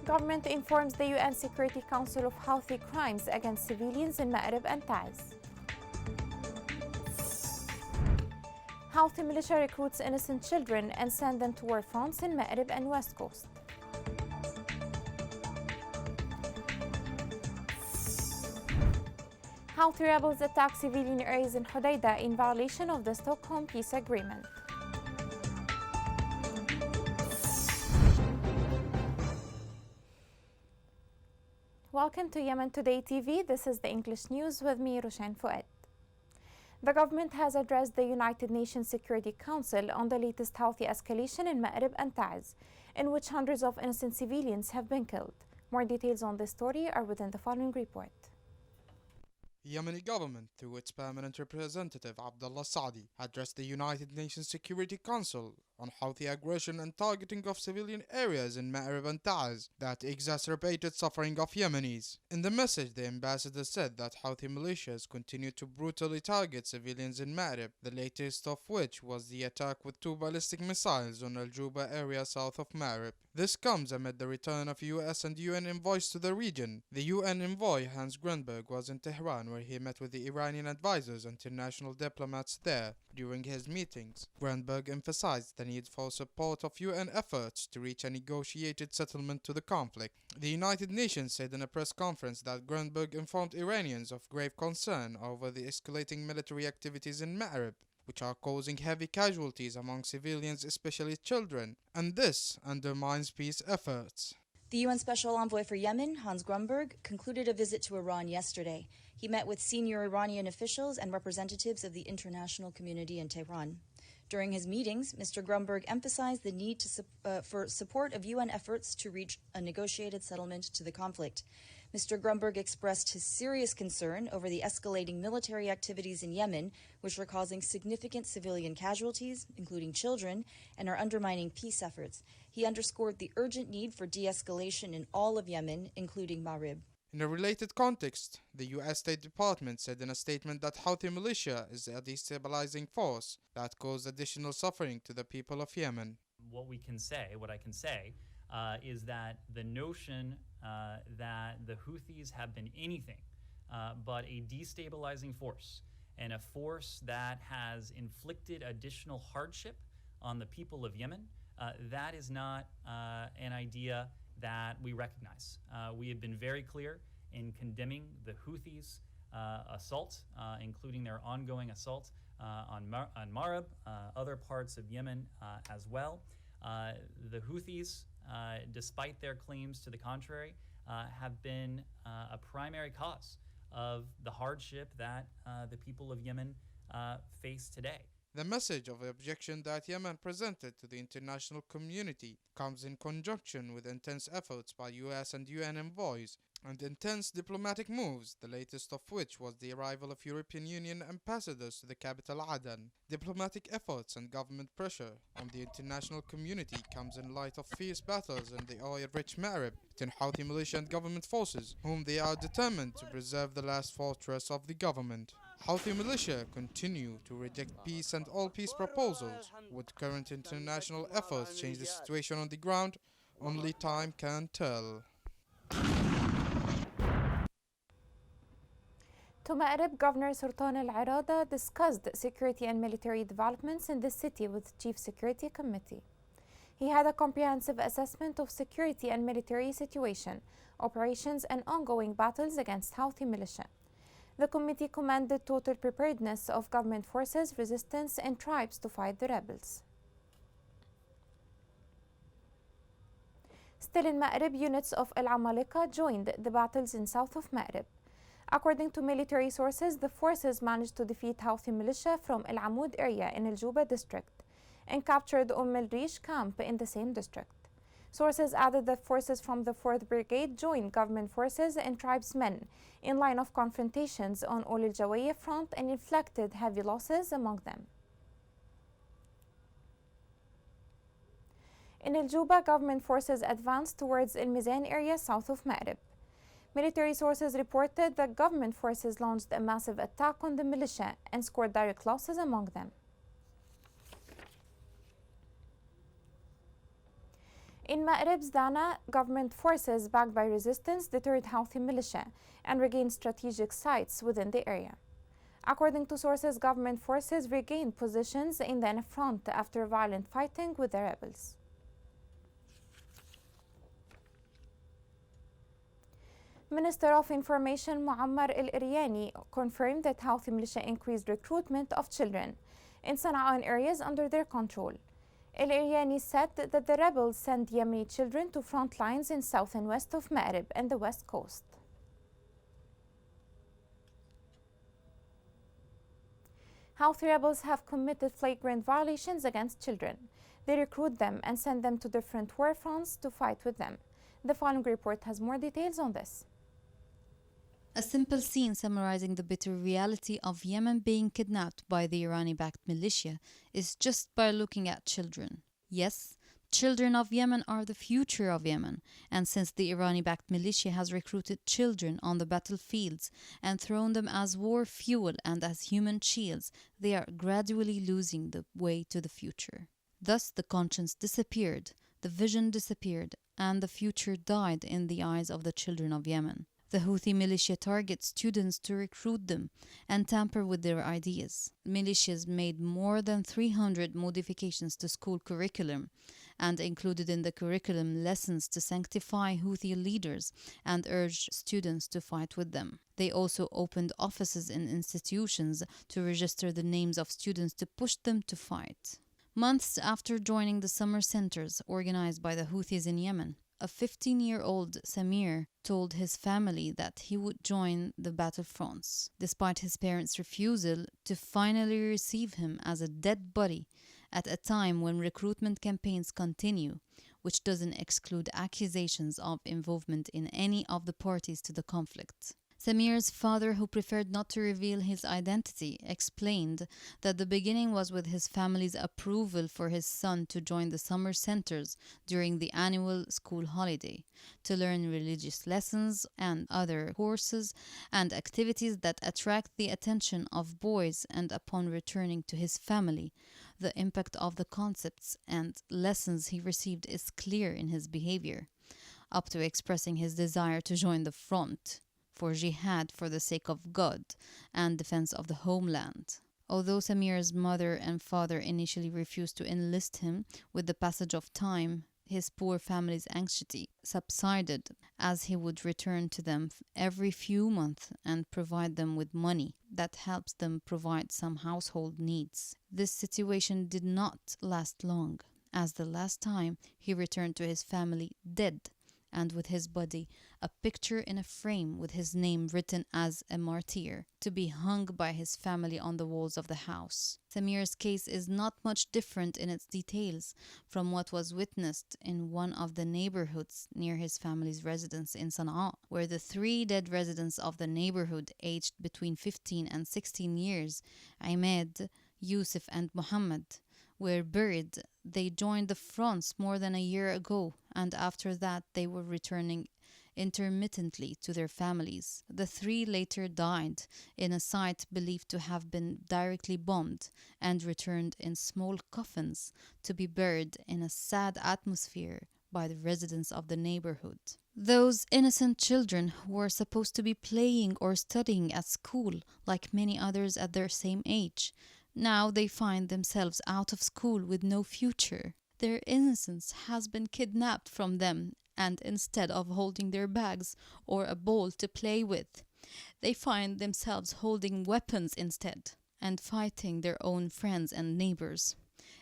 Government informs the UN Security Council of Houthi crimes against civilians in Ma'rib and Taiz. Houthi militia recruits innocent children and send them to war fronts in Ma'rib and West Coast. Houthi rebels attack civilian areas in Hodeidah in violation of the Stockholm Peace Agreement. Welcome to Yemen Today TV. This is the English news with me, Roshan Fouad. The government has addressed the United Nations Security Council on the latest Houthi escalation in Ma'rib and Taiz, in which hundreds of innocent civilians have been killed. More details on this story are within the following report. Yemeni government, through its permanent representative Abdullah Saadi, addressed the United Nations Security Council on Houthi aggression and targeting of civilian areas in Ma'rib and Taiz that exacerbated suffering of Yemenis. In the message, the ambassador said that Houthi militias continue to brutally target civilians in Ma'rib, the latest of which was the attack with 2 ballistic missiles on Al Juba area south of Ma'rib. This comes amid the return of US and UN envoys to the region. The UN envoy Hans Grunberg was in Tehran, where he met with the Iranian advisors and international diplomats there. During his meetings, Grunberg emphasized the need for support of UN efforts to reach a negotiated settlement to the conflict. The United Nations said in a press conference that Grunberg informed Iranians of grave concern over the escalating military activities in Ma'rib, which are causing heavy casualties among civilians, especially children, and this undermines peace efforts. The UN Special Envoy for Yemen, Hans Grunberg, concluded a visit to Iran yesterday. He met with senior Iranian officials and representatives of the international community in Tehran. During his meetings, Mr. Grunberg emphasized the need for support of UN efforts to reach a negotiated settlement to the conflict. Mr. Grunberg expressed his serious concern over the escalating military activities in Yemen, which are causing significant civilian casualties, including children, and are undermining peace efforts. He underscored the urgent need for de-escalation in all of Yemen, including Ma'rib. In a related context, the US State Department said in a statement that Houthi militia is a destabilizing force that caused additional suffering to the people of Yemen. What I can say, is that the notion that the Houthis have been anything but a destabilizing force and a force that has inflicted additional hardship on the people of Yemen, that is not an idea that we recognize. We have been very clear in condemning the Houthis' assault, including their ongoing assault on Ma'rib, other parts of Yemen as well. The Houthis, despite their claims to the contrary, have been a primary cause of the hardship that the people of Yemen face today. The message of objection that Yemen presented to the international community comes in conjunction with intense efforts by US and UN envoys and intense diplomatic moves, the latest of which was the arrival of European Union ambassadors to the capital Aden. Diplomatic efforts and government pressure on the international community comes in light of fierce battles in the oil-rich Ma'rib between Houthi militia and government forces, whom they are determined to preserve the last fortress of the government. Houthi militia continue to reject peace and all peace proposals. Would current international efforts change the situation on the ground? Only time can tell. To Ma'rib, Governor Sultan Al-Arada discussed security and military developments in the city with Chief Security Committee. He had a comprehensive assessment of security and military situation, operations and ongoing battles against Houthi militia. The committee commended total preparedness of government forces, resistance and tribes to fight the rebels. Still in Ma'rib, units of Al-Amalika joined the battles in south of Ma'rib. According to military sources, the forces managed to defeat Houthi militia from Al Amud area in Al Juba district and captured Al Rish camp in the same district. Sources added that forces from the 4th Brigade joined government forces and tribesmen in line of confrontations on Al Jawiyah front and inflicted heavy losses among them. In Al Juba, government forces advanced towards Al Mizan area south of Ma'rib. Military sources reported that government forces launched a massive attack on the militia and scored direct losses among them. In Ma'rib's Dana, government forces backed by resistance deterred Houthi militia and regained strategic sites within the area. According to sources, government forces regained positions in the front after violent fighting with the rebels. Minister of Information Muammar al-Iryani confirmed that Houthi militia increased recruitment of children in Sana'a areas under their control. Al-Iryani said that the rebels sent Yemeni children to front lines in south and west of Ma'rib and the west coast. Houthi rebels have committed flagrant violations against children. They recruit them and send them to different war fronts to fight with them. The following report has more details on this. A simple scene summarizing the bitter reality of Yemen being kidnapped by the Irani-backed militia is just by looking at children. Yes, children of Yemen are the future of Yemen, and since the Irani-backed militia has recruited children on the battlefields and thrown them as war fuel and as human shields, they are gradually losing the way to the future. Thus the conscience disappeared, the vision disappeared, and the future died in the eyes of the children of Yemen. The Houthi militia target students to recruit them and tamper with their ideas. Militias made more than 300 modifications to school curriculum and included in the curriculum lessons to sanctify Houthi leaders and urge students to fight with them. They also opened offices in institutions to register the names of students to push them to fight. Months after joining the summer centers organized by the Houthis in Yemen, a 15-year-old Samir told his family that he would join the battlefronts, despite his parents' refusal to finally receive him as a dead body at a time when recruitment campaigns continue, which doesn't exclude accusations of involvement in any of the parties to the conflict. Samir's father, who preferred not to reveal his identity, explained that the beginning was with his family's approval for his son to join the summer centers during the annual school holiday, to learn religious lessons and other courses and activities that attract the attention of boys, and upon returning to his family, the impact of the concepts and lessons he received is clear in his behavior, up to expressing his desire to join the front for jihad for the sake of God and defense of the homeland. Although Samir's mother and father initially refused to enlist him, with the passage of time, his poor family's anxiety subsided as he would return to them every few months and provide them with money that helps them provide some household needs. This situation did not last long, as the last time he returned to his family dead, and with his body a picture in a frame with his name written as a martyr, to be hung by his family on the walls of the house. Samir's case is not much different in its details from what was witnessed in one of the neighborhoods near his family's residence in Sana'a, where the 3 dead residents of the neighborhood, aged between 15 and 16 years, Ahmed, Yusuf and Muhammad, were buried. They joined the fronts more than a year ago, and after that they were returning intermittently to their families. The 3 later died in a site believed to have been directly bombed and returned in small coffins to be buried in a sad atmosphere by the residents of the neighborhood. Those innocent children who were supposed to be playing or studying at school like many others at their same age, now they find themselves out of school with no future. Their innocence has been kidnapped from them, and instead of holding their bags or a ball to play with, they find themselves holding weapons instead and fighting their own friends and neighbors.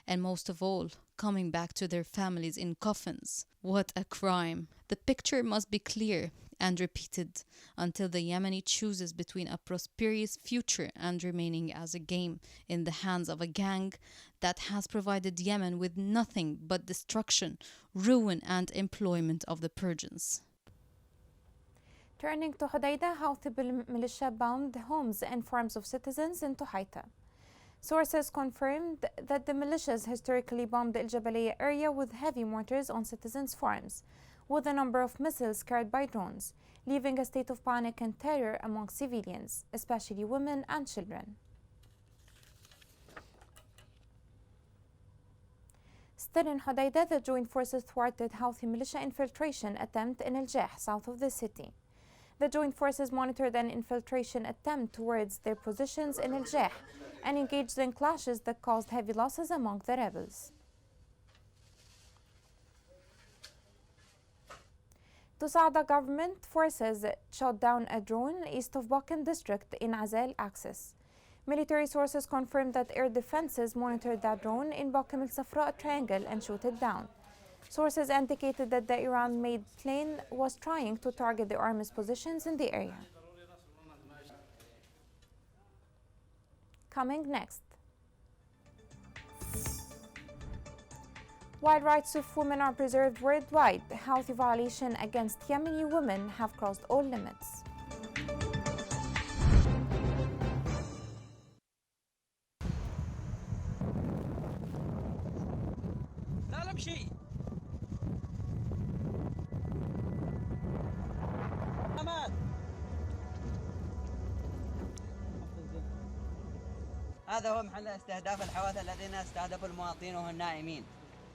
And most of all, coming back to their families in coffins. What a crime! The picture must be clear and repeated until the Yemeni chooses between a prosperous future and remaining as a game in the hands of a gang that has provided Yemen with nothing but destruction, ruin and employment of the Persians. Turning to Hodeidah, Houthi militia bombed homes and farms of citizens in Tuhaita. Sources confirmed that the militias historically bombed the Al-Jabaliyah area with heavy mortars on citizens' farms, with a number of missiles carried by drones, leaving a state of panic and terror among civilians, especially women and children. Still in Hodeidah, the joint forces thwarted Houthi militia infiltration attempt in El Jah, south of the city. The joint forces monitored an infiltration attempt towards their positions in El Jah and engaged in clashes that caused heavy losses among the rebels. Tusada government forces shot down a drone east of Bakan district in Azal Axis. Military sources confirmed that air defenses monitored that drone in Bakan al-Safra triangle and shot it down. Sources indicated that the Iran-made plane was trying to target the army's positions in the area. Coming next. While rights of women are preserved worldwide, Houthi violations against Yemeni women have crossed all limits. هذا هو محل استهداف الحواث الذين استهدفوا المواطنين وهم نائمين.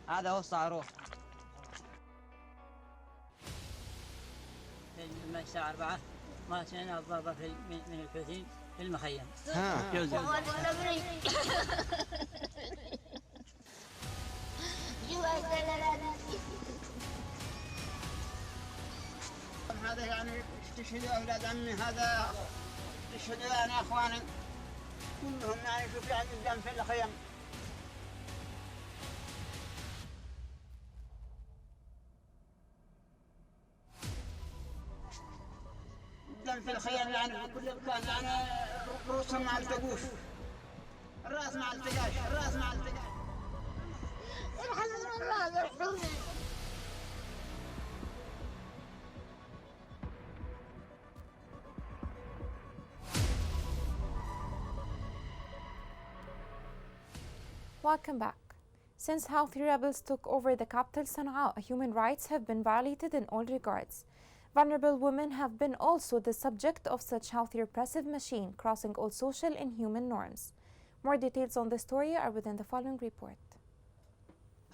هذا هو الصاروخ. من الساعة 4 ما سمعنا الضربة من الحوثيين في المخيم. هذا يعني استشهدوا أولاد عمي، هذا استشهدوا يعني أخواني كلهم، يعني شوف يعني الدم في الخيم. الدم في الخيم يعني في كل مكان، يعني رؤوسهم ما التقوش، الراس ما التقاش، الراس ما التقاش. Welcome back. Since Houthi rebels took over the capital Sana'a, human rights have been violated in all regards. Vulnerable women have been also the subject of such Houthi repressive machine, crossing all social and human norms. More details on the story are within the following report.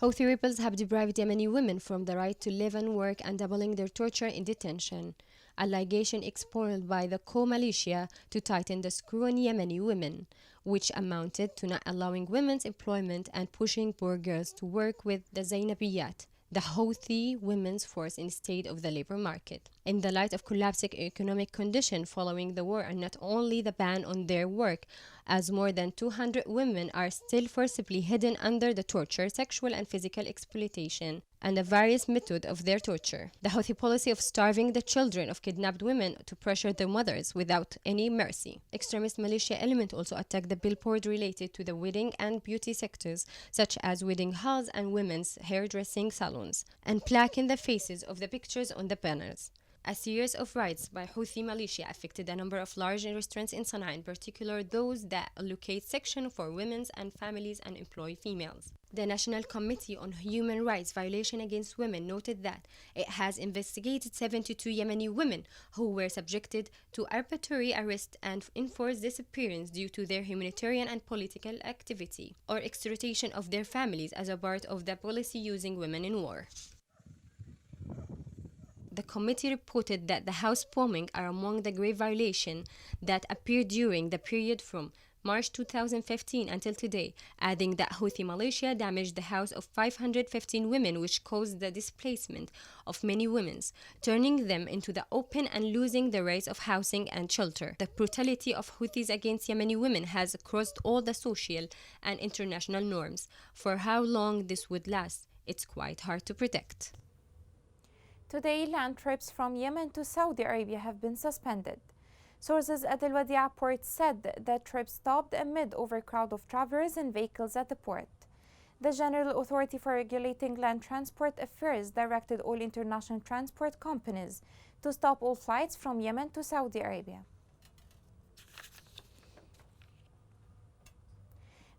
Houthi rebels have deprived Yemeni women from the right to live and work and doubling their torture in detention. Allegation exported by the co-militia to tighten the screw on Yemeni women, which amounted to not allowing women's employment and pushing poor girls to work with the Zainabiyat, the Houthi women's force instead of the labor market. In the light of collapsing economic conditions following the war, and not only the ban on their work, as more than 200 women are still forcibly hidden under the torture, sexual and physical exploitation, and the various methods of their torture. The Houthi policy of starving the children of kidnapped women to pressure their mothers without any mercy. Extremist militia elements also attack the billboard related to the wedding and beauty sectors, such as wedding halls and women's hairdressing salons, and blacking the faces of the pictures on the banners. A series of raids by Houthi militia affected a number of large restaurants in Sana'a, in particular those that allocate section for women's and families and employ females. The National Committee on Human Rights Violation Against Women noted that it has investigated 72 Yemeni women who were subjected to arbitrary arrest and enforced disappearance due to their humanitarian and political activity, or extortion of their families as a part of the policy using women in war. The committee reported that the house bombing are among the grave violations that appeared during the period from March 2015 until today, adding that Houthi militia damaged the house of 515 women, which caused the displacement of many women, turning them into the open and losing the rights of housing and shelter. The brutality of Houthis against Yemeni women has crossed all the social and international norms. For how long this would last, it's quite hard to predict. Today, land trips from Yemen to Saudi Arabia have been suspended. Sources at Al Wadi'a port said that trips stopped amid overcrowd of travelers and vehicles at the port. The General Authority for Regulating Land Transport Affairs directed all international transport companies to stop all flights from Yemen to Saudi Arabia.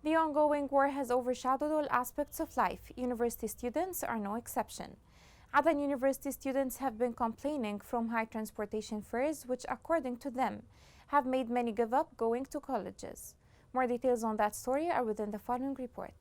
The ongoing war has overshadowed all aspects of life. University students are no exception. Aden University students have been complaining from high transportation fares, which, according to them, have made many give up going to colleges. More details on that story are within the following report.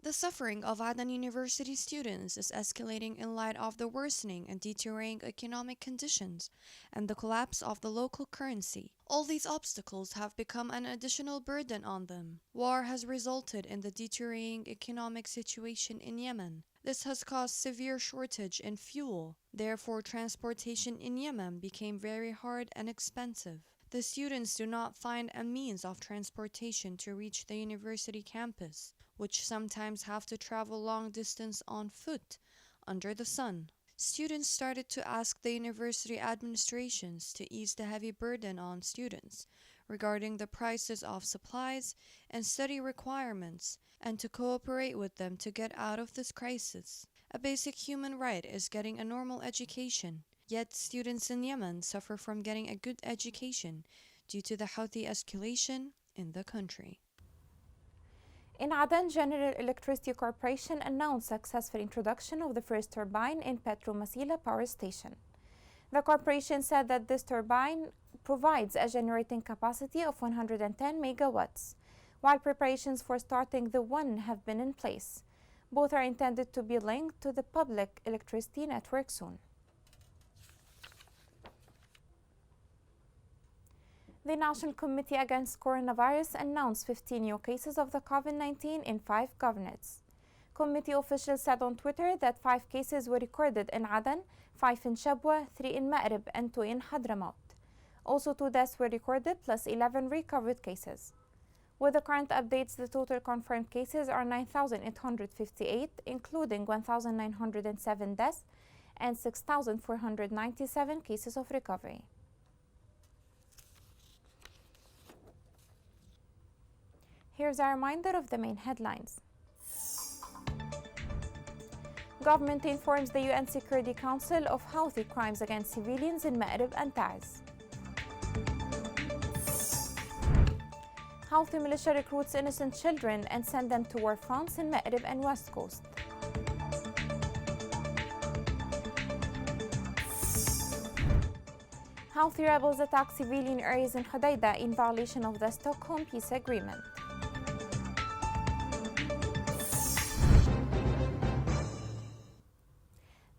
The suffering of Aden University students is escalating in light of the worsening and deteriorating economic conditions and the collapse of the local currency. All these obstacles have become an additional burden on them. War has resulted in the deteriorating economic situation in Yemen. This has caused severe shortage in fuel. Therefore, transportation in Yemen became very hard and expensive. The students do not find a means of transportation to reach the university campus, which sometimes have to travel long distance on foot under the sun. Students started to ask the university administrations to ease the heavy burden on students regarding the prices of supplies and study requirements, and to cooperate with them to get out of this crisis. A basic human right is getting a normal education, yet students in Yemen suffer from getting a good education due to the Houthi escalation in the country. In Aden, General Electricity Corporation announced successful introduction of the first turbine in Petro Masila power station. The corporation said that this turbine provides a generating capacity of 110 megawatts, while preparations for starting the one have been in place. Both are intended to be linked to the public electricity network soon. The National Committee Against Coronavirus announced 15 new cases of the COVID-19 in 5 governorates. Committee officials said on Twitter that 5 cases were recorded in Aden, 5 in Shabwa, 3 in Ma'rib, and 2 in Hadramaut. Also 2 deaths were recorded, plus 11 recovered cases. With the current updates, the total confirmed cases are 9,858, including 1,907 deaths and 6,497 cases of recovery. Here's a reminder of the main headlines. Government informs the UN Security Council of Houthi crimes against civilians in Ma'rib and Taiz. Houthi militia recruits innocent children and send them to war fronts in Ma'rib and West Coast. Houthi rebels attack civilian areas in Hodeidah in violation of the Stockholm Peace Agreement.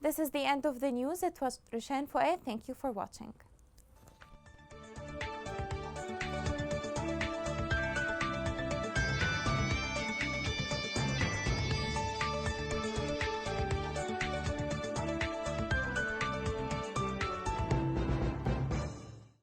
This is the end of the news. It was Rushan Fouad. Thank you for watching.